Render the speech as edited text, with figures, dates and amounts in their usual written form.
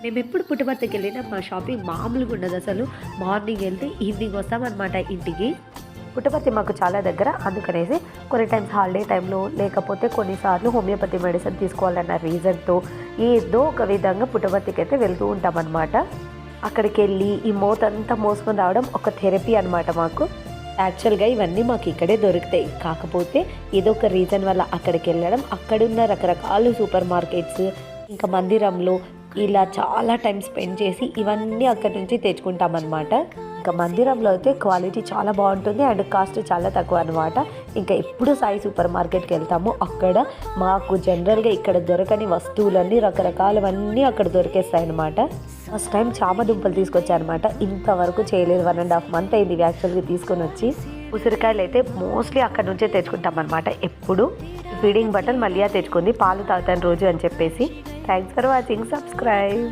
మేమెప్పుడు పుట్టపర్తికి వెళ్ళినా మా షాపింగ్ మామూలుగా ఉండదు అసలు. మార్నింగ్ వెళ్తే ఈవినింగ్ వస్తామన్నమాట ఇంటికి. పుట్టపర్తి మాకు చాలా దగ్గర, అందుకనేసి కొన్ని టైమ్స్ హాలిడే టైంలో లేకపోతే కొన్నిసార్లు హోమియోపతి మెడిసిన్ తీసుకోవాలన్న రీజన్తో ఏదో ఒక విధంగా పుట్టపర్తికి అయితే వెళ్తూ ఉంటామన్నమాట. అక్కడికి వెళ్ళి ఈ మోతంతా మోసుకొని రావడం ఒక థెరపీ అనమాట మాకు. యాక్చువల్గా ఇవన్నీ మాకు ఇక్కడే దొరుకుతాయి, కాకపోతే ఏదో ఒక రీజన్ వల్ల అక్కడికి వెళ్ళడం, అక్కడున్న రకరకాల సూపర్ మార్కెట్స్ ఇంకా మందిరంలో ఇలా చాలా టైం స్పెండ్ చేసి ఇవన్నీ అక్కడి నుంచి తెచ్చుకుంటామన్నమాట. ఇంకా మందిరంలో అయితే క్వాలిటీ చాలా బాగుంటుంది అండ్ కాస్ట్ చాలా తక్కువ అనమాట. ఇంకా ఎప్పుడు సాయి సూపర్ మార్కెట్కి వెళ్తాము, అక్కడ మాకు జనరల్గా ఇక్కడ దొరకని వస్తువులన్నీ రకరకాలవన్నీ అక్కడ దొరికేస్తాయి అనమాట. ఫస్ట్ టైం చామ దుంపలు తీసుకొచ్చారనమాట. ఇంతవరకు చేయలేదు, 1.5 month అయింది ఇవి యాక్చువల్గా తీసుకొని వచ్చి. ఉసిరికాయలు అయితే మోస్ట్లీ అక్కడ నుంచే తెచ్చుకుంటాం అనమాట. ఎప్పుడు ఫీడింగ్ బట్టలు మళ్ళీ తెచ్చుకుంది, పాలు తాగుతాను రోజు అని చెప్పేసి. Thanks for watching, subscribe.